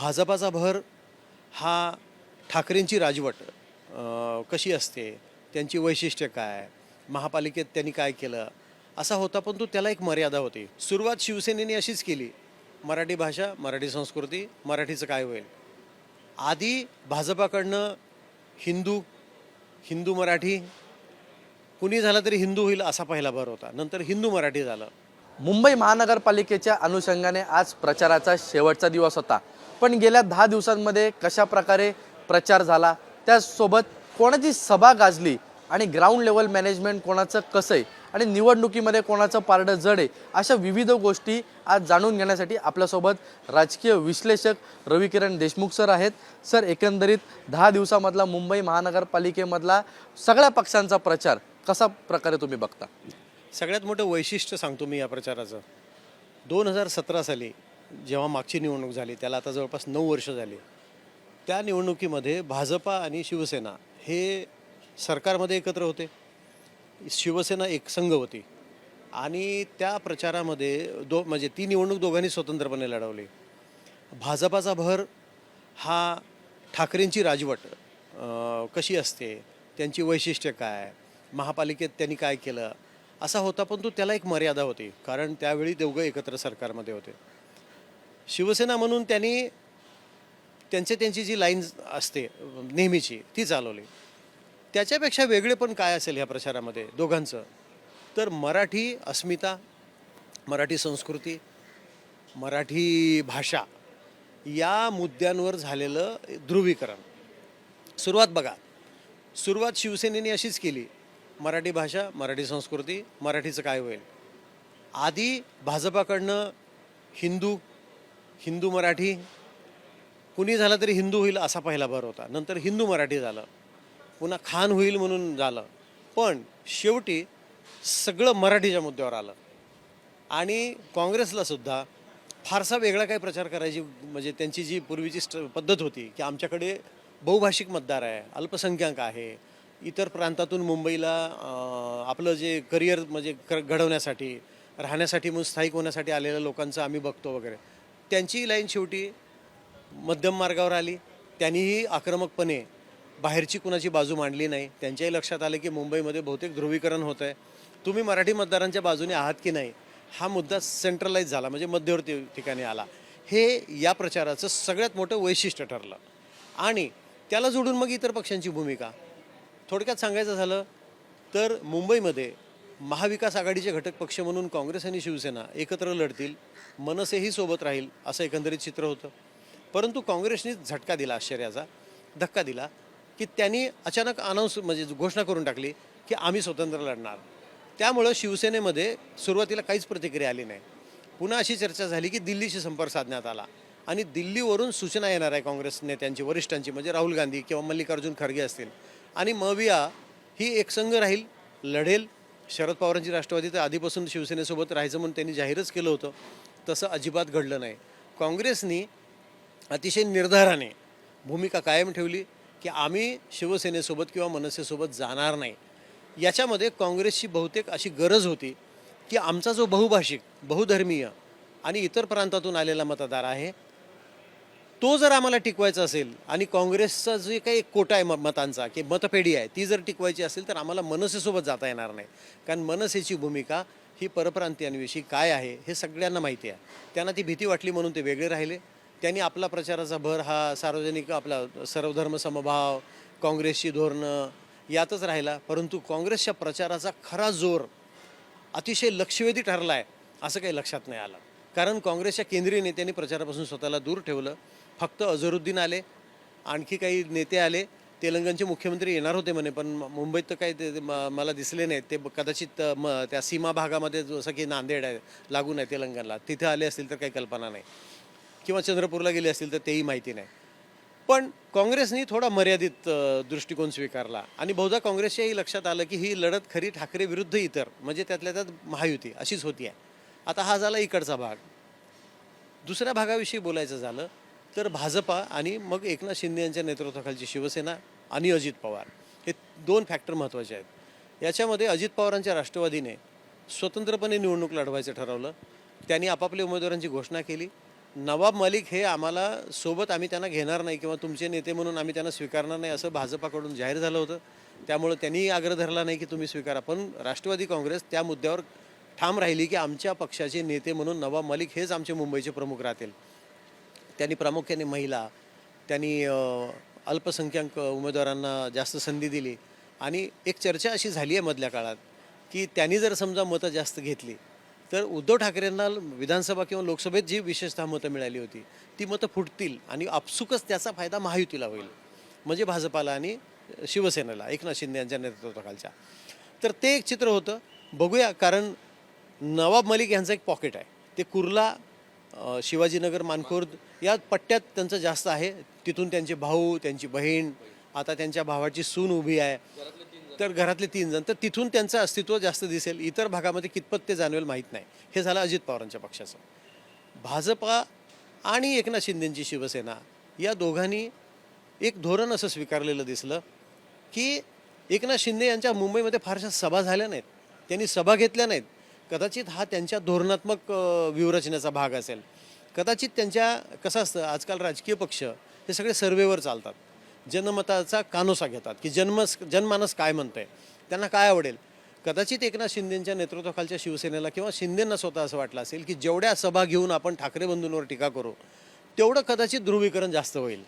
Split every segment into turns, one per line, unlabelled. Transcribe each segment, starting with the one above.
भाजपाचा भर हा ठाकरेंची राजवट कशी असते, त्यांची वैशिष्ट्य काय, महापालिकेत त्यांनी काय केलं असा होता. पण तो त्याला एक मर्यादा होती. सुरुवात शिवसेनेने अशीच केली, मराठी भाषा, मराठी संस्कृती, मराठीचं काय होईल. आधी भाजपाकडनं हिंदू हिंदू मराठी, कुणी झालं तरी हिंदू होईल असा पहिला भर होता. नंतर हिंदू मराठी झालं.
मुंबई महानगरपालिकेच्या अनुषंगाने आज प्रचाराचा शेवटचा दिवस होता. पण गेल्या 10 दिवसांमध्ये कशा प्रकारे प्रचार झाला, त्यासोबत कोणाची सभा गाजली आणि ग्राउंड लेवल मॅनेजमेंट कोणाचं कसं आहे आणि निवडणुकीमध्ये कोणाचं पारडं जड आहे, अशा विविध गोष्टी आज जाणून घेण्यासाठी आपल्यासोबत राजकीय विश्लेषक रविकिरण देशमुख सर आहेत. सर, एकंदरीत 10 दिवसामधला मुंबई महानगरपालिकेमधला सगळ्या पक्षांचा प्रचार कसा प्रकारे तुम्ही बघता?
सगळ्यात मोठं वैशिष्ट्य सांगतो मी या प्रचाराचं. 2017 साली जेव्हा मागची निवडणूक झाली, त्याला आता जवळपास 9 वर्ष झाली. त्या निवडणुकीमध्ये भाजपा आणि शिवसेना हे सरकारमध्ये एकत्र होते. शिवसेना एक संघ होती आणि त्या प्रचारामध्ये म्हणजे ती निवडणूक दोघांनी स्वतंत्रपणे लढवली. भाजपाचा भर हा ठाकरेंची राजवट कशी असते, त्यांची वैशिष्ट्य काय, महापालिकेत त्यांनी काय केलं असा होता. पण तो त्याला एक मर्यादा होती, कारण त्यावेळी दोघं एकत्र सरकारमध्ये होते. शिवसेना म्हणून त्यांनी त्यांची जी लाईन असते नेहमीची ती चालवली. त्याच्यापेक्षा वेगळे पण काय असेल ह्या प्रचारामध्ये दोघांचं, तर मराठी अस्मिता, मराठी संस्कृती, मराठी भाषा या मुद्द्यांवर झालेलं ध्रुवीकरण. सुरुवात शिवसेनेने अशीच केली, मराठी भाषा, मराठी संस्कृती, मराठीचं काय होईल. आधी भाजपाकडनं हिंदू मराठी, कुणी झालं तरी हिंदू होईल असा पहिला भर होता. नंतर हिंदू मराठी झालं, पुन्हा खान होईल म्हणून झालं. पण शेवटी सगळं मराठीच्या मुद्द्यावर आलं. आणि काँग्रेसला सुद्धा फारसा वेगळा काही प्रचार करायची, म्हणजे त्यांची जी पूर्वीची पद्धत होती की आमच्याकडे बहुभाषिक मतदार आहे, अल्पसंख्याक आहे, इतर प्रांतातून मुंबईला आपलं जे करिअर म्हणजे घडवण्यासाठी, राहण्यासाठी म्हणून स्थायिक होण्यासाठी आलेल्या लोकांचं आम्ही बघतो वगैरे, त्यांची लाईन शेवटी मध्यम मार्गावर आली. त्यांनीही आक्रमकपणे बाहेरची कुणाची बाजू मांडली नाही. त्यांच्याही लक्षात आलं की मुंबईमध्ये बहुतेक ध्रुवीकरण होतं आहे, तुम्ही मराठी मतदारांच्या बाजूने आहात की नाही, हा मुद्दा सेंट्रलाइज झाला, म्हणजे मध्यवर्ती ठिकाणी आला. हे या प्रचाराचं सगळ्यात मोठं वैशिष्ट्य ठरलं. आणि त्याला जोडून मग इतर पक्षांची भूमिका. थोडक्यात सांगायचं झालं तर मुंबईमध्ये महाविकास आघाडीचे घटक पक्ष म्हणून काँग्रेस आणि शिवसेना एकत्र लढतील, मनसेही सोबत राहील असं एकंदरीत चित्र होतं. परंतु काँग्रेसने झटका दिला, आश्चर्याचा धक्का दिला की त्यांनी अचानक म्हणजे घोषणा करून टाकली की आम्ही स्वतंत्र लढणार. त्यामुळं शिवसेनेमध्ये सुरुवातीला काहीच प्रतिक्रिया आली नाही. पुन्हा अशी चर्चा झाली की दिल्लीशी संपर्क साधण्यात आला आणि दिल्लीवरून सूचना येणार आहे काँग्रेस नेत्यांची, वरिष्ठांची, म्हणजे राहुल गांधी किंवा मल्लिकार्जुन खरगे असतील. आणि मविया ही एकसंघ राहील, लढेल. शरद पवारांची राष्ट्रवादी तर आधीपासून शिवसेनेसोबत राहायचं म्हणून त्यांनी जाहीरच केलं होतं. तसं अजिबात घडलं नाही. काँग्रेसनी अतिशय निर्धाराने भूमिका कायम ठेवली की आम्ही शिवसेनेसोबत किंवा मनसेसोबत जाणार नाही. याच्यामध्ये काँग्रेसची बहुतेक अशी गरज होती की आमचा जो बहुभाषिक, बहुधर्मीय आणि इतर प्रांतातून आलेला मतदार आहे, तो जर आम्हाला टिकवायचा असेल आणि काँग्रेसचा जे काही कोटा आहे मतांचा की मतपेढी आहे ती जर टिकवायची असेल, तर आम्हाला मनसेसोबत जाता येणार नाही. कारण मनसेची भूमिका ही परप्रांतीयांविषयी काय आहे हे सगळ्यांना माहिती आहे. त्यांना ती भीती वाटली म्हणून ते वेगळे राहिले. त्यांनी आपला प्रचाराचा भर हा सार्वजनिक, आपला सर्वधर्म समभाव, काँग्रेसची धोरणं यातच राहिला. परंतु काँग्रेसच्या प्रचाराचा खरा जोर अतिशय लक्षवेधी ठरला आहे असं काही लक्षात नाही आलं. कारण काँग्रेसच्या केंद्रीय नेत्यांनी प्रचारापासून स्वतःला दूर ठेवलं. फक्त अझरुद्दीन आले, आणखी काही नेते आले. तेलंगणचे मुख्यमंत्री येणार होते म्हणे, पण मुंबईत तर काही ते मला दिसले नाहीत. ते कदाचित त्या सीमा भागामध्ये जसं की नांदेड आहे लागून आहे तेलंगणला, तिथे आले असतील तर काही कल्पना नाही, किंवा चंद्रपूरला गेले असतील तर तेही माहिती नाही. पण काँग्रेसनी थोडा मर्यादित दृष्टिकोन स्वीकारला आणि बहुधा काँग्रेसच्याही लक्षात आलं की ही लढत खरी ठाकरे विरुद्ध इतर, म्हणजे त्यातल्या त्यात महायुती अशीच होती आहे. आता हा झाला इकडचा भाग. दुसऱ्या भागाविषयी बोलायचं झालं तर भाजपा आणि मग एकनाथ शिंदे यांच्या नेतृत्वाखालची शिवसेना आणि अजित पवार हे दोन फॅक्टर महत्त्वाचे आहेत. याच्यामध्ये अजित पवारांच्या राष्ट्रवादीने स्वतंत्रपणे निवडणूक लढवायचं ठरवलं. त्यांनी आपापल्या उमेदवारांची घोषणा केली नवाब मलिक हे आम्हाला सोबत आम्ही त्यांना घेणार नाही किंवा तुमचे नेते म्हणून आम्ही त्यांना स्वीकारणार नाही असं भाजपाकडून जाहीर झालं होतं. त्यामुळं त्यांनी आग्रह धरला नाही की तुम्ही स्वीकारा. पण राष्ट्रवादी काँग्रेस त्या मुद्द्यावर ठाम राहिली की आमच्या पक्षाचे नेते म्हणून नवाब मलिक हेच आमचे मुंबईचे प्रमुख राहतील. त्यांनी प्रामुख्याने महिला, त्यांनी अल्पसंख्याक उमेदवारांना जास्त संधी दिली आणि एक चर्चा अशी झाली आहे मधल्या काळात की त्यांनी जर समजा मतं जास्त घेतली तर उद्धव ठाकरेंना विधानसभा किंवा लोकसभेत जी विशेषतः मतं मिळाली होती ती मतं फुटतील आणि आपसुकच त्याचा फायदा महायुतीला होईल, म्हणजे भाजपाला आणि शिवसेनेला एकनाथ शिंदे यांच्या नेतृत्वाखालच्या. तर ते एक चित्र होतं. बघूया, कारण नवाब मलिक यांचं एक पॉकेट आहे, ते कुर्ला, शिवाजीनगर, मानखुर्द या पट्ट्यात त्यांचं जास्त आहे. तिथून त्यांचे भाऊ, त्यांची बहीण, आता त्यांच्या भावाची सून उभी आहे, तर घरातले 3 जण, तर तिथून त्यांचं अस्तित्व जास्त दिसेल. इतर भागामध्ये कितपत ते जाणवेल माहीत नाही. हे झालं अजित पवारांच्या पक्षाचं. भाजपा आणि एकनाथ शिंदेंची शिवसेना या दोघांनी एक धोरण असं स्वीकारलेलं दिसलं की एकनाथ शिंदे यांच्या मुंबईमध्ये फारशा सभा झाल्या नाहीत, त्यांनी सभा घेतल्या नाहीत. कदाचित हा त्यांच्या धोरणात्मक व्यूहरचनेचा भाग असेल. कदाचित त्यांच्या कसं असतं आजकाल राजकीय पक्ष हे सगळे सर्वेवर चालतात, जनमताचा कानोसा घेतात की जनमानस काय म्हणतंय, त्यांना काय आवडेल. कदाचित एकनाथ शिंदेंच्या नेतृत्वाखालच्या शिवसेनेला किंवा शिंदेंना स्वतः असं वाटलं असेल की जेवढ्या सभा घेऊन आपण ठाकरे बंधूंवर टीका करू तेवढं कदाचित ध्रुवीकरण जास्त होईल.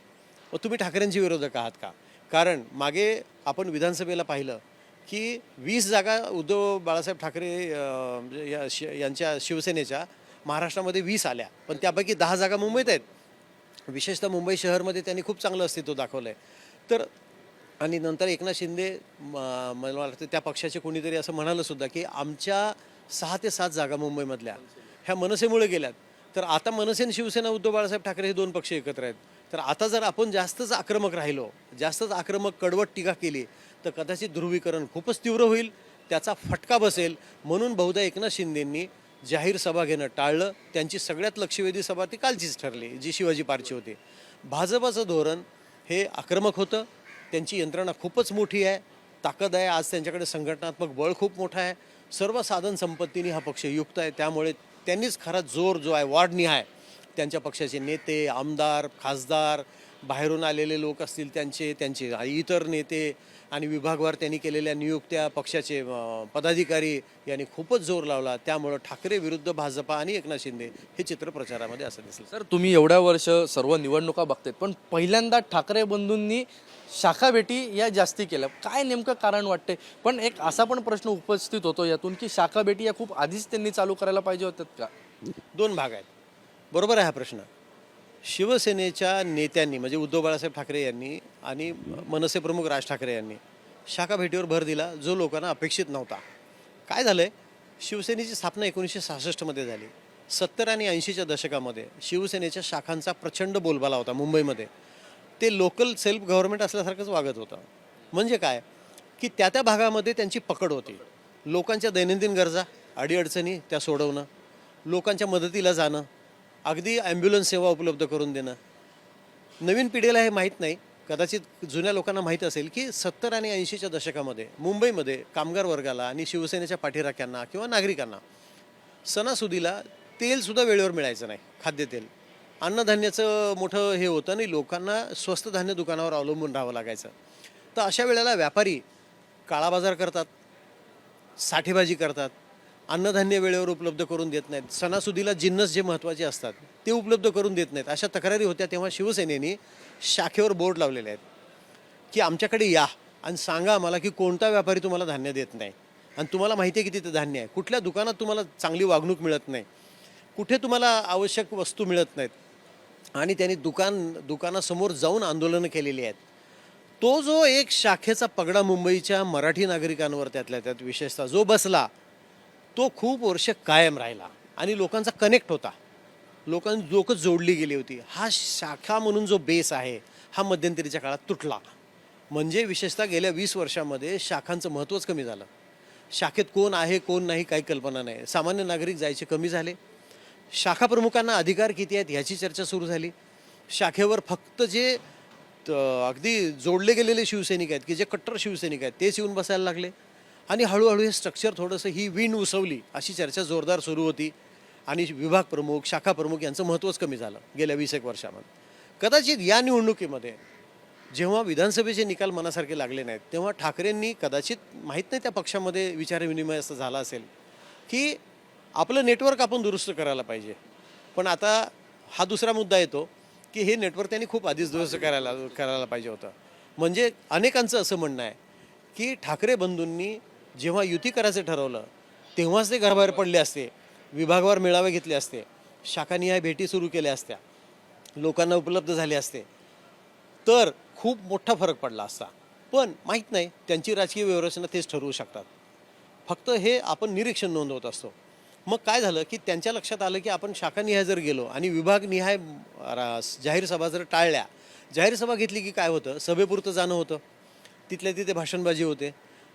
व तुम्ही ठाकरेंचे विरोधक आहात का? कारण मागे आपण विधानसभेला पाहिलं की 20 जागा उद्धव बाळासाहेब ठाकरे यांच्या शिवसेनेच्या महाराष्ट्रामध्ये 20 आल्या, पण त्यापैकी 10 जागा मुंबईत आहेत. विशेषतः मुंबई शहरमध्ये त्यांनी खूप चांगलं अस्तित्व दाखवलं आहे. तर आणि नंतर एकनाथ शिंदे मला वाटतं त्या पक्षाचे कोणीतरी असं म्हणालं सुद्धा की आमच्या 6 ते 7 जागा मुंबईमधल्या ह्या मनसेमुळे गेल्यात. तर आता मनसे आणि शिवसेना, उद्धव बाळासाहेब ठाकरे हे 2 पक्ष एकत्र आहेत. तर आता जर आपण जास्तच आक्रमक राहिलो, जास्तच आक्रमक कडवट टीका केली तर कदाचित ध्रुवीकरण खूपच तीव्र होईल, त्याचा फटका बसेल. म्हणून बहुधा एकनाथ शिंदेंनी जाहीर सभा घेणं टाळलं. त्यांची सगळ्यात लक्षवेधी सभा ती कालचीच ठरली, जी शिवाजी पार्कची होती. भाजपाचं धोरण हे आक्रमक होतं. त्यांची यंत्रणा खूपच मोठी आहे, ताकद आहे, आज त्यांच्याकडे संघटनात्मक बळ खूप मोठं आहे, सर्व साधन संपत्तीने हा पक्ष युक्त आहे. त्यामुळे त्यांनीच खरा जोर जो आहे वाढनिहाय त्यांच्या पक्षाचे नेते, आमदार, खासदार, बाहेरून आलेले लोक असतील त्यांचे इतर नेते आणि विभागवार त्यांनी केलेल्या नियुक्त्या, पक्षाचे पदाधिकारी यांनी खूपच जोर लावला. त्यामुळं ठाकरे विरुद्ध भाजपा आणि एकनाथ शिंदे हे चित्र प्रचारामध्ये असं दिसलं.
सर, तुम्ही एवढ्या वर्ष सर्व निवडणुका बघतायत, पण पहिल्यांदा ठाकरे बंधूंनी शाखा भेटी या जास्ती केल्या. काय नेमकं कारण वाटते? पण एक असा पण प्रश्न उपस्थित होतो यातून की शाखा भेटी या खूप आधीच त्यांनी चालू करायला पाहिजे होत्यात का?
2 भाग आहेत. बरोबर आहे हा प्रश्न. शिवसेनेच्या नेत्यांनी म्हणजे उद्धव बाळासाहेब ठाकरे यांनी आणि मनसे प्रमुख राज ठाकरे यांनी शाखा भेटीवर भर दिला, जो लोकांना अपेक्षित नव्हता. काय झालंय, शिवसेनेची स्थापना 1966 झाली. 70 आणि 80च्या दशकामध्ये शिवसेनेच्या शाखांचा प्रचंड बोलबाला होता मुंबईमध्ये. ते लोकल सेल्फ गव्हर्नमेंट असल्यासारखंच वागत होतं. म्हणजे काय की त्या त्या भागामध्ये त्यांची पकड होती. लोकांच्या दैनंदिन गरजा, अडीअडचणी त्या सोडवणं, लोकांच्या मदतीला जाणं, अगदी ॲम्ब्युलन्स सेवा उपलब्ध करून देणं. नवीन पिढीला हे माहीत नाही, कदाचित जुन्या लोकांना माहीत असेल की 70 आणि 80च्या दशकामध्ये मुंबईमध्ये कामगार वर्गाला आणि शिवसेनेच्या पाठीराख्यांना किंवा नागरिकांना सणासुदीला तेलसुद्धा वेळेवर मिळायचं नाही, खाद्यतेल. अन्नधान्याचं मोठं हे होतं आणि लोकांना स्वस्त धान्य दुकानावर अवलंबून राहावं लागायचं. तर अशा वेळेला व्यापारी काळा बाजार करतात, साठेबाजी करतात, अन्नधान्य वेळेवर उपलब्ध करून देत नाहीत, सणासुदीला जिन्नस जे महत्त्वाचे असतात ते उपलब्ध करून देत नाहीत. अशा तक्रारी होत्या. तेव्हा शिवसेनेने शाखेवर बोर्ड लावलेले आहेत की आमच्याकडे या आणि सांगा आम्हाला की कोणता व्यापारी तुम्हाला धान्य देत नाही आणि तुम्हाला माहिती आहे की तिथे धान्य आहे, कुठल्या दुकानात तुम्हाला चांगली वागणूक मिळत नाही, कुठे तुम्हाला आवश्यक वस्तू मिळत नाहीत. आणि त्यांनी दुकानासमोर जाऊन आंदोलनं केलेली आहेत. तो जो एक शाखेचा पगडा मुंबईच्या मराठी नागरिकांवर त्यातल्या त्यात विशेषतः जो बसला, तो खूप वर्ष कायम राहिला आणि लोकांचा कनेक्ट होता, लोक जोडली गेली होती. हा शाखा म्हणून जो बेस आहे हा मध्यंतरीच्या काळात तुटला. म्हणजे विशेषतः गेल्या 20 वर्षामध्ये शाखांचं महत्त्वच कमी झालं. शाखेत कोण आहे कोण नाही काही कल्पना नाही. सामान्य नागरिक जायचे कमी झाले. शाखा प्रमुखांना अधिकार किती आहेत ह्याची चर्चा सुरू झाली. शाखेवर फक्त जे अगदी जोडले गेलेले शिवसैनिक आहेत की जे कट्टर शिवसैनिक आहेत तेच येऊन बसायला लागले आणि हळूहळू हे स्ट्रक्चर थोडंसं ही विंड उसवली अशी चर्चा जोरदार सुरू होती. आणि विभाग प्रमुख शाखा प्रमुख यांचं महत्त्वच कमी झालं गेल्या 20 वर्षामध्ये. कदाचित या निवडणुकीमध्ये जेव्हा विधानसभेचे निकाल मनासारखे लागले नाहीत तेव्हा ठाकरेंनी कदाचित माहीत नाही त्या पक्षामध्ये विचारविनिमय असं झाला असेल की आपलं नेटवर्क आपण दुरुस्त करायला पाहिजे. पण आता हा दुसरा मुद्दा येतो की हे नेटवर्क त्यांनी खूप आधीच दुरुस्त करायला पाहिजे होतं. म्हणजे अनेकांचं असं म्हणणं आहे की ठाकरे बंधूंनी जेव्हा युती करायचं ठरवलं तेव्हाच ते घराबाहेर पडले असते, विभागवार मेळावे घेतले असते, शाखानिहाय भेटी सुरू केल्या असत्या, लोकांना उपलब्ध झाले असते तर खूप मोठा फरक पडला असता. पण माहीत नाही, त्यांची राजकीय व्यवस्था तेच ठरवू शकतात. फक्त हे आपण निरीक्षण नोंदवत असतो. मग काय झालं की त्यांच्या लक्षात आलं की आपण शाखानिहाय जर गेलो आणि विभागनिहाय जाहीर सभा जर टाळल्या, जाहीर सभा घेतली की काय होतं, सभेपुरतं जाणं होतं, तिथल्या तिथे भाषणबाजी होते,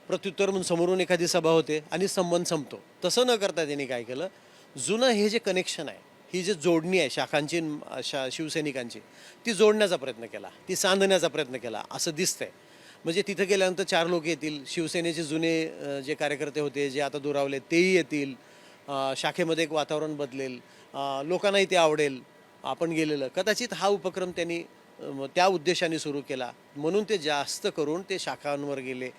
प्रत्युत्तर म्हणून समोरून एखादी सभा होते आणि संबंध संपतो. तसं न करता त्यांनी काय केलं, जुनं हे जे कनेक्शन आहे, ही जी जोडणी आहे शाखांची शिवसैनिकांची, ती जोडण्याचा प्रयत्न केला, ती सांधण्याचा प्रयत्न केला असं दिसतंय. म्हणजे तिथं गेल्यानंतर 4 लोक येतील, शिवसेनेचे जुने जे कार्यकर्ते होते जे आता दुरावले तेही येतील, शाखेमध्ये एक वातावरण बदलेल, लोकांनाही ते आवडेल आपण गेलेलं. कदाचित हा उपक्रम त्यांनी त्या उद्देशाने सुरू केला म्हणून ते जास्त करून ते शाखांवर गेले.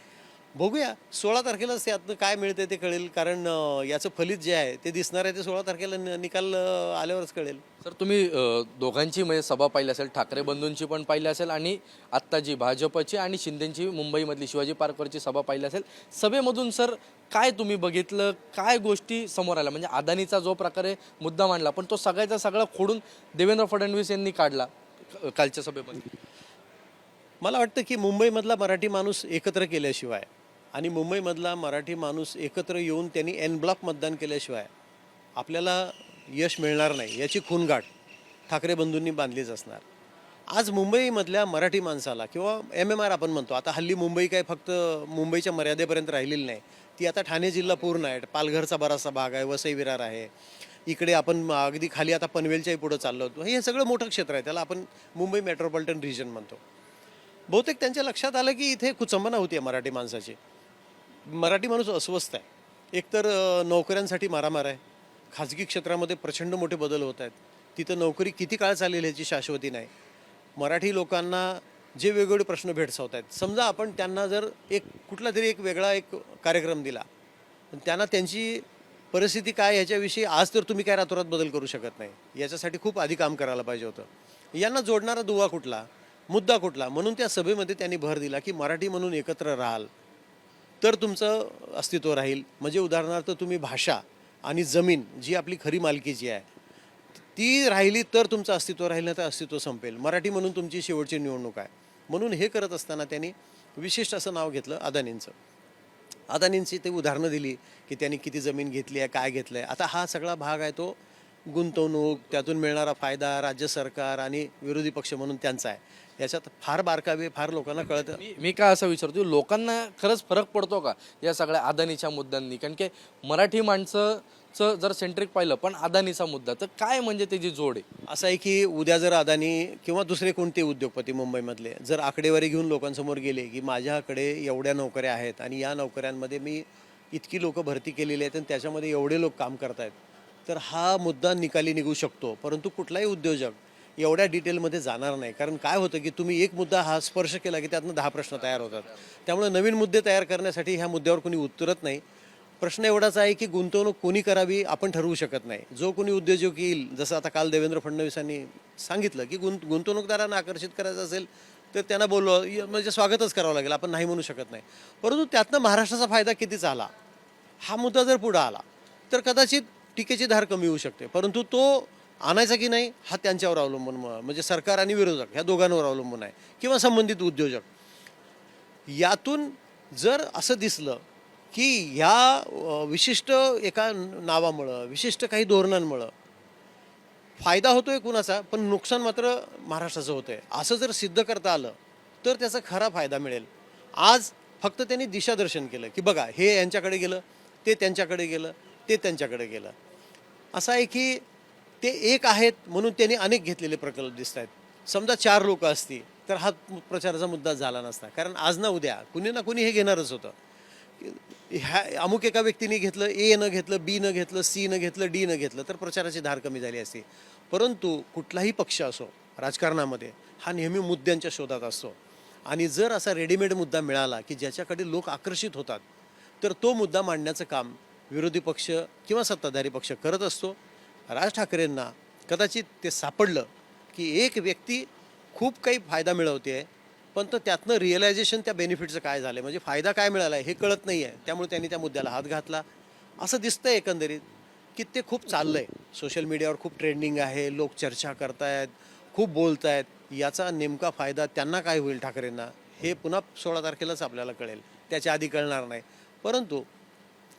बघूया 16 तारखेलाच त्यातनं काय मिळते ते कळेल. कारण याचं फलित जे आहे ते दिसणार आहे ते 16 तारखेला निकाल आल्यावरच कळेल.
सर तुम्ही दोघांची म्हणजे सभा पाहिली असेल, ठाकरे बंधूंची पण पाहिली असेल आणि आत्ता जी भाजपची आणि शिंदेची मुंबईमधली शिवाजी पार्कवरची सभा पाहिली असेल. सभेमधून सर काय तुम्ही बघितलं, काय गोष्टी समोर आल्या? म्हणजे अदानीचा जो प्रकारे मुद्दा मांडला पण तो सगळ्याचा सगळा खोडून देवेंद्र फडणवीस यांनी काढला कालच्या सभेमध्ये.
मला वाटतं की मुंबईमधला मराठी माणूस एकत्र केल्याशिवाय आणि मुंबईमधला मराठी माणूस एकत्र येऊन त्यांनी एन ब्लॉक मतदान केल्याशिवाय आपल्याला यश मिळणार नाही याची खूणगाठ ठाकरे बंधूंनी बांधलीच असणार. आज मुंबईमधल्या मराठी माणसाला किंवा MMR आपण म्हणतो, आता हल्ली मुंबई काय फक्त मुंबईच्या मर्यादेपर्यंत राहिलेली नाही, ती आता ठाणे जिल्हा पूर्ण आहे, पालघरचा बराचसा भाग आहे, वसई विरार आहे, इकडे आपण अगदी खाली आता पनवेलच्याही पुढं चाललो होतो. हे सगळं मोठं क्षेत्र आहे, त्याला आपण मुंबई मेट्रोपॉलिटन रिजन म्हणतो. बहुतेक त्यांच्या लक्षात आलं की इथे कुचंबना होती आहे मराठी माणसाची. मराठी माणूस अस्वस्थ आहे. एकतर नोकऱ्यांसाठी मारामार आहे, खाजगी क्षेत्रामध्ये प्रचंड मोठे बदल होत आहेत, तिथं नोकरी किती काळ चालेल ह्याची शाश्वती नाही. मराठी लोकांना जे वेगवेगळे प्रश्न भेडसावत आहेत, समजा आपण त्यांना जर कुठला तरी एक वेगळा कार्यक्रम दिला, त्यांना त्यांची परिस्थिती काय ह्याच्याविषयी आज तर तुम्ही काय रातोरात बदल करू शकत नाही. याच्यासाठी खूप आधी काम करायला पाहिजे होतं. यांना जोडणारा दुवा कुठला, मुद्दा कुठला? म्हणून त्या सभेमध्ये त्यांनी भर दिला की मराठी म्हणून एकत्र राहाल तर तुमचं अस्तित्व राहील. म्हणजे उदाहरणार्थ तुम्ही भाषा आणि जमीन जी आपली खरी मालकीची आहे ती राहिली तर तुमचं अस्तित्व राहील, नाही तर अस्तित्व संपेल. मराठी म्हणून तुमची शेवटची निवडणूक आहे. म्हणून हे करत असताना त्यांनी विशिष्ट असं नाव घेतलं अदानींचं. अदानींची ते उदाहरणं दिली की त्यांनी किती जमीन घेतली आहे, काय घेतलं आहे. आता हा सगळा भाग आहे तो गुंतवणूक, त्यातून मिळणारा फायदा राज्य सरकार आणि विरोधी पक्ष म्हणून त्यांचा आहे. याच्यात फार बारकावे फार लोकांना कळतं.
मी काय असं विचारतो, लोकांना खरंच फरक पडतो का या सगळ्या अदानीच्या मुद्द्यांनी? कारण की मराठी माणसाचं जर सेंट्रिक पाहिलं पण अदानीचा मुद्दा तर काय म्हणजे त्याची जोड आहे?
असं आहे की उद्या जर अदानी किंवा दुसरे कोणते उद्योगपती मुंबईमधले जर आकडेवारी घेऊन लोकांसमोर गेले की माझ्याकडे एवढ्या नोकऱ्या आहेत आणि या नोकऱ्यांमध्ये मी इतकी लोकं भरती केलेली आहेत आणि त्याच्यामध्ये एवढे लोक काम करत आहेत, तर हा मुद्दा निकाली निघू शकतो. परंतु कुठलाही उद्योजक एवढ्या डिटेलमध्ये जाणार नाही. कारण काय होतं की तुम्ही एक मुद्दा हा स्पर्श केला की त्यातनं 10 प्रश्न तयार होतात. त्यामुळे नवीन मुद्दे तयार करण्यासाठी ह्या मुद्द्यावर कोणी उतरत नाही. प्रश्न एवढाच आहे की गुंतवणूक कोणी करावी आपण ठरवू शकत नाही. जो कोणी उद्योजक येईल, जसं आता काल देवेंद्र फडणवीसांनी सांगितलं की गुंतवणूकदारांना आकर्षित करायचं असेल तर त्यांना म्हणजे स्वागतच करावं लागेल, आपण नाही म्हणू शकत नाही. परंतु त्यातनं महाराष्ट्राचा फायदा किती झाला हा मुद्दा जर पुढं आला तर कदाचित टीकेची धार कमी होऊ शकते. परंतु तो आणायचा की नाही हा त्यांच्यावर अवलंबून, म्हणजे सरकार आणि विरोधक ह्या दोघांवर अवलंबून आहे किंवा संबंधित उद्योजक. यातून जर असं दिसलं की ह्या विशिष्ट एका नावामुळं विशिष्ट काही धोरणांमुळं फायदा होतोय कुणाचा पण नुकसान मात्र महाराष्ट्राचं होतंय असं जर सिद्ध करता आलं तर त्याचा खरा फायदा मिळेल. आज फक्त त्यांनी दिशादर्शन केलं की बघा हे यांच्याकडे गेलं, ते त्यांच्याकडे गेलं, ते त्यांच्याकडे गेलं. असं आहे की ते एक आहेत म्हणून त्यांनी अनेक घेतलेले प्रकल्प दिसत आहेत. समजा 4 लोक असती तर हा प्रचाराचा मुद्दा झाला नसता. कारण आज ना उद्या कुणी ना कुणी हे घेणारच होतं. ह्या अमुक एका व्यक्तीने घेतलं, ए न घेतलं, बी न घेतलं, सी न घेतलं, डी न घेतलं तर प्रचाराची धार कमी झाली असती. परंतु कुठलाही पक्ष असो राजकारणामध्ये हा नेहमी मुद्द्यांच्या शोधात असतो आणि जर असा रेडीमेड मुद्दा मिळाला की ज्याच्याकडे लोक आकर्षित होतात तर तो मुद्दा मांडण्याचं काम विरोधी पक्ष किंवा सत्ताधारी पक्ष करत असतो. राज ठाकरेंना कदाचित ते सापडलं की एक व्यक्ती खूप काही फायदा मिळवते आहे, पण तो त्यातनं रिअलायझेशन त्या बेनिफिटचं काय झालं म्हणजे फायदा काय मिळाला आहे हे कळत नाही आहे. त्यामुळे त्यांनी त्या मुद्द्याला हात घातला असं दिसतंय एकंदरीत की ते खूप चाललंय. सोशल मीडियावर खूप ट्रेंडिंग आहे, लोक चर्चा करतायत, खूप बोलतायत. याचा नेमका फायदा त्यांना काय होईल ठाकरेंना हे पुन्हा 16 तारखेलाच आपल्याला कळेल, त्याच्या आधी कळणार नाही. परंतु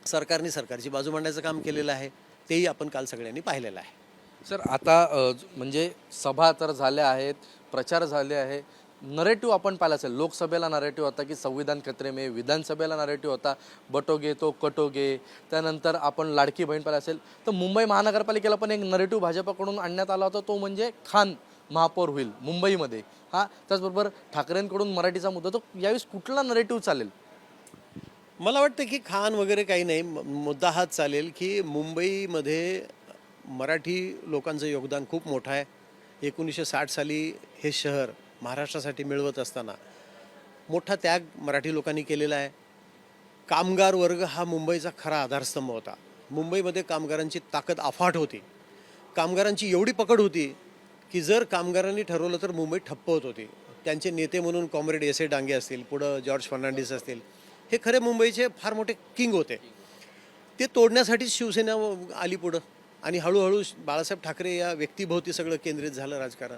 सरकारने सरकारची बाजू मांडायचं काम केलेलं आहे, तेही आपण काल सगळ्यांनी पाहिलेलं आहे.
सर आता म्हणजे सभा तर झाल्या आहेत, प्रचार झाले आहे, नरेटिव्ह आपण पाहिला असेल. लोकसभेला नरेटिव्ह होता की संविधान खतरे में, विधानसभेला नरेटिव्ह होता बटोगे तो कटोगे, त्यानंतर आपण लाडकी बहीण पाहिला असेल. तर मुंबई महानगरपालिकेला पण एक नरेटिव्ह भाजपाकडून आणण्यात आला होता, तो म्हणजे खान महापौर होईल मुंबईमध्ये. हा त्याचबरोबर ठाकरेंकडून मराठीचा मुद्दा, तो यावेळेस कुठला नरेटिव्ह चालेल?
मला वाटतं की खान वगैरे काही नाही, मुद्दा हाच चालेल की मुंबईमध्ये मराठी लोकांचं योगदान खूप मोठं आहे. 1960 साली हे शहर महाराष्ट्रासाठी मिळवत असताना मोठा त्याग मराठी लोकांनी केलेला आहे. कामगार वर्ग हा मुंबईचा खरा आधारस्तंभ होता. मुंबईमध्ये कामगारांची ताकद अफाट होती. कामगारांची एवढी पकड होती की जर कामगारांनी ठरवलं तर मुंबई ठप्प होत होती. त्यांचे नेते म्हणून कॉम्रेड एस ए डांगे असतील, पुढं जॉर्ज फर्नांडिस असतील, हे खरे मुंबईचे फार मोठे किंग होते. ते तोडण्यासाठीच शिवसेना आली पुढं आणि हळूहळू बाळासाहेब ठाकरे या व्यक्तीभोवती सगळं केंद्रित झालं राजकारण.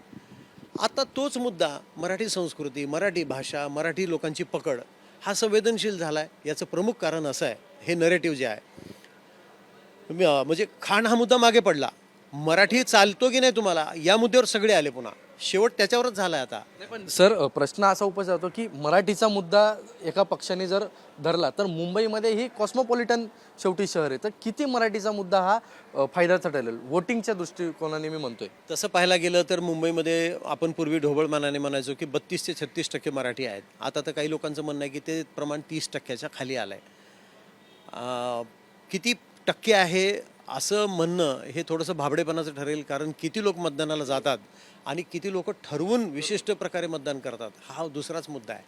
आता तोच मुद्दा मराठी संस्कृती, मराठी भाषा, मराठी लोकांची पकड हा संवेदनशील झाला आहे. याचं प्रमुख कारण असं आहे, हे नरेटिव्ह जे आहे म्हणजे खाण हा मुद्दा मागे पडला, मराठी चालतो की नाही तुम्हाला या मुद्द्यावर सगळे आले, पुन्हा शेवट त्याच्यावरच झाला आहे आता.
पण सर प्रश्न असा उपस्थित होतो की मराठीचा मुद्दा एका पक्षाने जर धरला तर मुंबईमध्ये ही कॉस्मोपॉलिटन शेवटी शहर आहे, तर किती मराठीचा मुद्दा हा फायद्याचा ठरेल वोटिंगच्या दृष्टिकोनाने मी म्हणतोय?
तसं पाहायला गेलं तर मुंबईमध्ये आपण पूर्वी ढोबळमानाने म्हणायचो की 32 ते 36% मराठी आहेत. आता तर काही लोकांचं म्हणणं आहे की ते प्रमाण 30% खाली आलं आहे. किती टक्के आहे असं म्हणणं हे थोडंसं भाबडेपणाचं ठरेल, कारण किती लोक मतदानाला जातात आणि किती लोक ठरवून विशिष्ट प्रकारे मतदान करतात हा दुसराच मुद्दा आहे.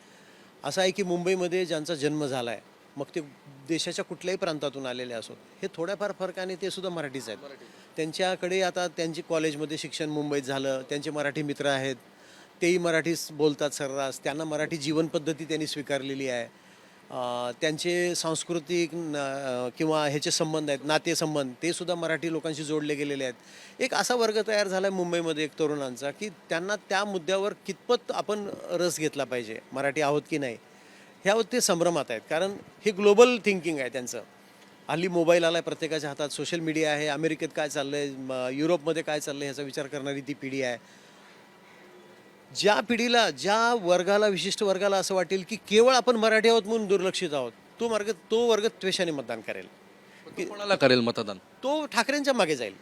असा आहे की मुंबईमध्ये ज्यांचा जन्म झाला आहे, मग ते देशाच्या कुठल्याही प्रांतातून आलेले असोत, हे थोड्याफार फरकाने ते सुद्धा मराठीच आहेत. त्यांच्याकडे आता त्यांची कॉलेजमध्ये शिक्षण मुंबईत झालं, त्यांचे मराठी मित्र आहेत, तेही मराठीच बोलतात सर्रास, त्यांना मराठी जीवनपद्धती त्यांनी स्वीकारलेली आहे. त्यांचे सांस्कृतिक किंवा ह्याचे संबंध आहेत, नातेसंबंध, ते सुद्धा मराठी लोकांशी जोडले गेलेले आहेत. एक असा वर्ग तयार झाला आहे मुंबईमध्ये एक तरुणांचा की त्यांना त्या मुद्द्यावर कितपत आपण रस घेतला पाहिजे, मराठी आहोत की नाही, ह्यावर ते संभ्रमात आहेत. कारण हे ग्लोबल थिंकिंग आहे त्यांचं. हल्ली मोबाईल आला आहे प्रत्येकाच्या हातात, सोशल मीडिया आहे, अमेरिकेत काय चाललं आहे, युरोपमध्ये काय चाललं आहे ह्याचा विचार करणारी ती पिढी आहे. ज्या पिढीला, ज्या वर्गाला, विशिष्ट वर्गाला असं वाटेल की केवळ आपण मराठी आहोत म्हणून दुर्लक्षित आहोत, तो वर्ग त्वेषाने मतदान करेल.
तो कोणाला करेल मतदान?
तो ठाकरेंच्या मागे जाईल,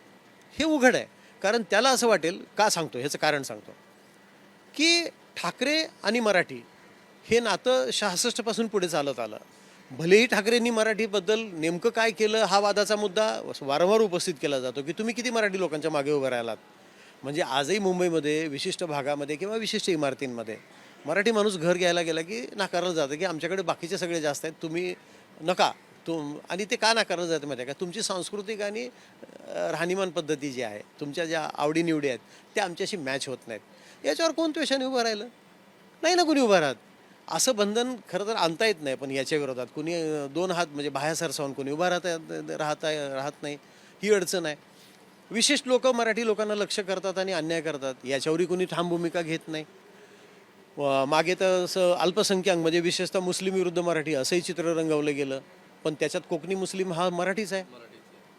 हे उघड आहे. कारण त्याला असं वाटेल, का सांगतो ह्याचं कारण सांगतो, की ठाकरे आणि मराठी हे नातं 66 पासून पुढे चालत आलं. भलेही ठाकरेंनी मराठीबद्दल नेमकं काय केलं हा वादाचा मुद्दा वारंवार उपस्थित केला जातो की तुम्ही किती मराठी लोकांच्या मागे उभं राहिलात. म्हणजे आजही मुंबईमध्ये विशिष्ट भागामध्ये किंवा विशिष्ट इमारतींमध्ये मराठी माणूस घर घ्यायला गेला की नाकारलं जातं की आमच्याकडे बाकीचे सगळे जास्त आहेत, तुम्ही नका. आणि ते का नाकारलं जातं माहिती आहे का, तुमची सांस्कृतिक आणि राहणीमान पद्धती जी आहे, तुमच्या ज्या आवडीनिवडी आहेत त्या आमच्याशी मॅच होत नाहीत. याच्यावर कोण त्वेषाने उभं राहिलं नाही ना, कुणी उभं राहत. असं बंधन खरं तर आणता येत नाही, पण याच्या विरोधात कुणी दोन हात म्हणजे बाह्या सरसावून कोणी उभा राहत नाही, ही अडचण आहे. विशिष्ट लोक मराठी लोकांना लक्ष करतात आणि अन्याय करतात, याच्यावरही कुणी ठाम भूमिका घेत नाही. मागे तर असं अल्पसंख्याक म्हणजे विशेषतः मुस्लिम विरुद्ध मराठी असंही चित्र रंगवलं गेलं, पण त्याच्यात कोकणी मुस्लिम हा मराठीच आहे,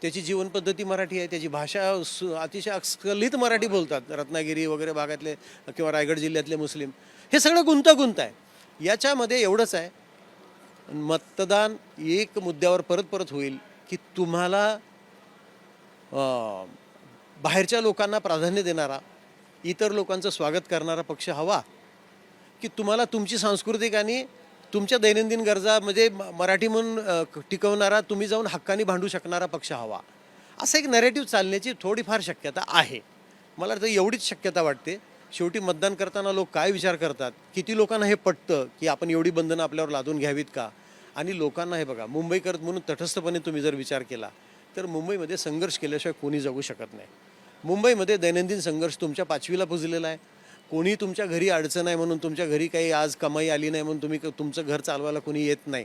त्याची जीवनपद्धती मराठी आहे, त्याची भाषा अतिशय अस्खलित मराठी बोलतात. रत्नागिरी वगैरे भागातले किंवा रायगड जिल्ह्यातले मुस्लिम, हे सगळं गुंतागुंत आहे. याच्यामध्ये एवढंच आहे, मतदान एक मुद्द्यावर परत परत होईल की तुम्हाला बाहेरच्या लोकांना प्राधान्य देणारा, इतर लोकांचं स्वागत करणारा पक्ष हवा, की तुम्हाला तुमची सांस्कृतिक आणि तुमच्या दैनंदिन गरजा म्हणजे मराठी म्हणून टिकवणारा, तुम्ही जाऊन हक्कानी भांडू शकणारा पक्ष हवा, असं एक नॅरेटिव्ह चालण्याची थोडीफार शक्यता आहे. मला तर एवढीच शक्यता वाटते. शेवटी मतदान करताना लोक काय विचार करतात, किती लोकांना हे पटतं की आपण एवढी बंधनं आपल्यावर लादून घ्यावीत का. आणि लोकांना हे बघा, मुंबईकर म्हणून तटस्थपणे तुम्ही जर विचार केला तर मुंबईमध्ये संघर्ष केल्याशिवाय कोणी जगू शकत नाही. मुंबईमध्ये दैनंदिन संघर्ष तुमच्या 5वीला पुजलेला आहे. कोणी तुमच्या घरी अडचण आहे म्हणून, तुमच्या घरी काही आज कमाई आली नाही म्हणून तुम्ही तुमचं घर चालवायला कोणी येत नाही.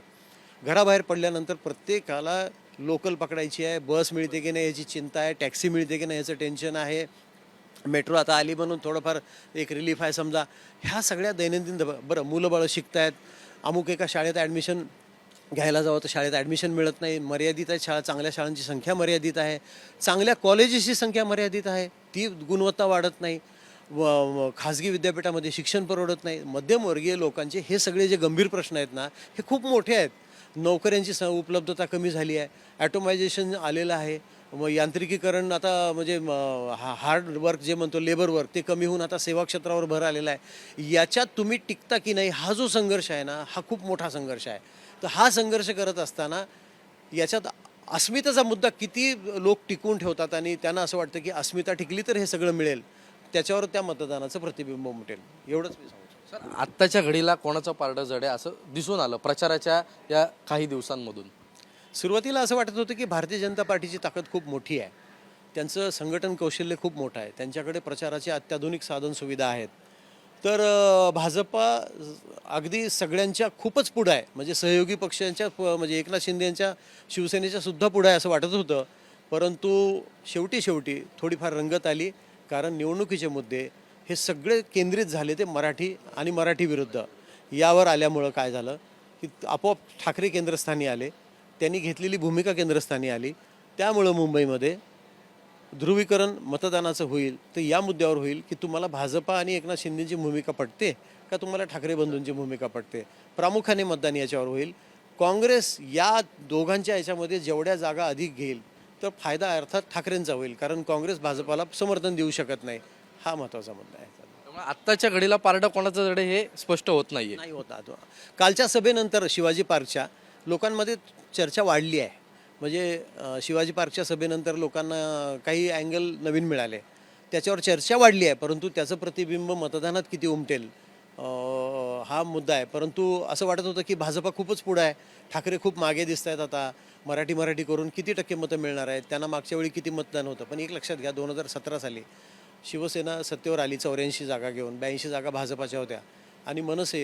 घराबाहेर पडल्यानंतर प्रत्येकाला लोकल पकडायची आहे, बस मिळते की नाही याची चिंता आहे, टॅक्सी मिळते की नाही याचं टेन्शन आहे, मेट्रो आता आली म्हणून थोडंफार एक रिलीफ आहे समजा. ह्या सगळ्या दैनंदिन बरं, मुलं बाळं शिकत आहेत, अमुक एका शाळेत ॲडमिशन घ्यायला जावं तर शाळेत ॲडमिशन मिळत नाही, मर्यादित आहे शाळा, चांगल्या शाळांची संख्या मर्यादित आहे, चांगल्या कॉलेजेसची संख्या मर्यादित आहे, ती गुणवत्ता वाढत नाही, खाजगी विद्यापीठामध्ये शिक्षण परवडत नाही. मध्यमवर्गीय लोकांचे हे सगळे जे गंभीर प्रश्न आहेत ना, हे खूप मोठे आहेत. नोकऱ्यांची उपलब्धता कमी झाली आहे, ॲटोमायझेशन आलेलं आहे, यांत्रिकीकरण आता म्हणजे हार्ड वर्क जे म्हणतो लेबर वर्क ते कमी होऊन आता सेवा क्षेत्रावर भर आलेला आहे. याच्यात तुम्ही टिकता की नाही हा जो संघर्ष आहे ना, हा खूप मोठा संघर्ष आहे. तर हा संघर्ष करत असताना याच्यात अस्मितेचा मुद्दा किती लोक टिकवून ठेवतात आणि त्यांना असं वाटतं की अस्मिता टिकली तर हे सगळं मिळेल, त्याच्यावर त्या मतदानाचं प्रतिबिंब उमटेल. एवढंच मी सांगतो.
सर, आत्ताच्या घडीला कोणाचं पारडं जड आहे असं दिसून आलं प्रचाराच्या या काही दिवसांमधून?
सुरुवातीला असं वाटत होतं की भारतीय जनता पार्टीची ताकद खूप मोठी आहे, त्यांचं संघटन कौशल्य खूप मोठं आहे, त्यांच्याकडे प्रचाराची अत्याधुनिक साधनसुविधा आहेत. तर भाजपा अगदी सगळ्यांच्या खूपच पुढं आहे, म्हणजे सहयोगी पक्षांच्या म्हणजे एकनाथ शिंदे यांच्या शिवसेनेच्या सुद्धा पुढं आहे असं वाटत होतं. परंतु शेवटी थोडीफार रंगत आली, कारण निवडणुकीचे मुद्दे हे सगळे केंद्रित झाले ते मराठी आणि मराठी विरुद्ध यावर आल्यामुळं काय झालं की आपोआप ठाकरे केंद्रस्थानी आले, त्यांनी घेतलेली भूमिका केंद्रस्थानी आली. त्यामुळं मुंबईमध्ये ध्रुवीकरण मतदानाचं होईल तर या मुद्द्यावर होईल की तुम्हाला भाजपा आणि एकनाथ शिंदेची भूमिका पटते का तुम्हाला ठाकरे बंधूंची भूमिका पटते. प्रामुख्याने मतदान याच्यावर होईल. काँग्रेस या दोघांच्या याच्यामध्ये जेवढ्या जागा अधिक घेईल तर फायदा अर्थात ठाकरेंचा होईल, कारण काँग्रेस भाजपाला समर्थन देऊ शकत नाही. हा महत्त्वाचा मुद्दा आहे.
त्यामुळे आत्ताच्या घडीला पारडं कोणाचं जड आहे हे स्पष्ट होत नाहीये.
नाही होता. कालच्या सभेनंतर शिवाजी पार्कच्या लोकांमध्ये चर्चा वाढली आहे. म्हणजे शिवाजी पार्कच्या सभेनंतर लोकांना काही अँगल नवीन मिळाले, त्याच्यावर चर्चा वाढली आहे. परंतु त्याचं प्रतिबिंब मतदानात किती उमटेल हा मुद्दा आहे. परंतु असं वाटत होतं की भाजपा खूपच पुढं आहे, ठाकरे खूप मागे दिसत आहेत. आता मराठी करून किती टक्के मतं मिळणार आहेत, त्यांना मागच्या वेळी किती मतदान होतं. पण एक लक्षात घ्या, 2017 साली शिवसेना सत्तेवर आली 84 जागा घेऊन, 82 जागा भाजपाच्या होत्या आणि मनसे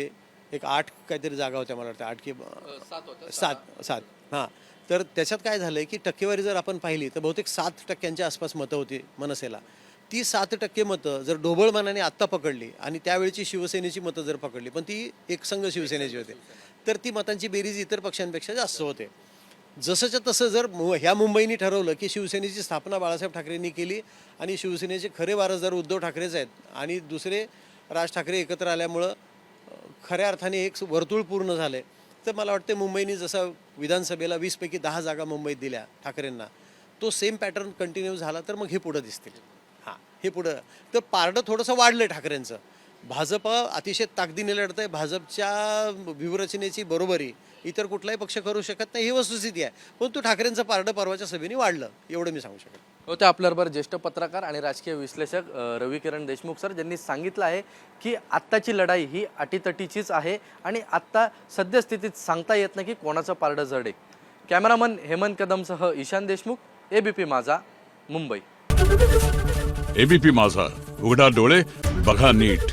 एक 8 काहीतरी जागा होत्या, मला वाटतं 8 की 7. हां, तर त्याच्यात काय झालं आहे की टक्केवारी जर आपण पाहिली तर बहुतेक 7% आसपास मतं होती मनसेला. ती 7% मतं जर ढोबळ मनाने आत्ता पकडली आणि त्यावेळची शिवसेनेची मतं जर पकडली, पण ती एकसंघ शिवसेनेची होते, तर ती मतांची बेरीज इतर पक्षांपेक्षा जास्त होते. जसंच्या तसं जर ह्या मुंबईने ठरवलं की शिवसेनेची स्थापना बाळासाहेब ठाकरेंनी केली आणि शिवसेनेचे खरे वारसदार उद्धव ठाकरेच आहेत आणि दुसरे राज ठाकरे एकत्र आल्यामुळं खऱ्या अर्थाने एक वर्तुळ पूर्ण झालं आहे. तर मला वाटतं मुंबईने जसं विधानसभेला 20 पैकी 10 जागा मुंबईत दिल्या ठाकरेंना, तो सेम पॅटर्न कंटिन्यू झाला तर मग हे पुढं दिसतील. हां, हे पुढं तर पारडं थोडंसं वाढलं आहे ठाकरेंचं. भाजप अतिशय ताकदीने लढत आहे. भाजपच्या व्यूहरचनेची बरोबरी इतर कुठलाही पक्ष करू शकत नाही, ही वस्तुस्थिती आहे. परंतु ठाकरेंचं पारडं परवाच्या सभेने वाढलं, एवढं मी सांगू शकेन.
होते आपल्याबरोबर ज्येष्ठ पत्रकार आणि राजकीय विश्लेषक रविकिरण देशमुख सर, ज्यांनी सांगितलं आहे की आत्ताची लढाई ही अटीतटीचीच आहे आणि आत्ता सद्यस्थितीत सांगता येत नाही की कोणाचं पारडं जड आहे. कॅमेरामन हेमंत कदमसह ईशान देशमुख, एबीपी माझा, मुंबई.
एबीपी माझा, उघडा डोळे बघा नीट.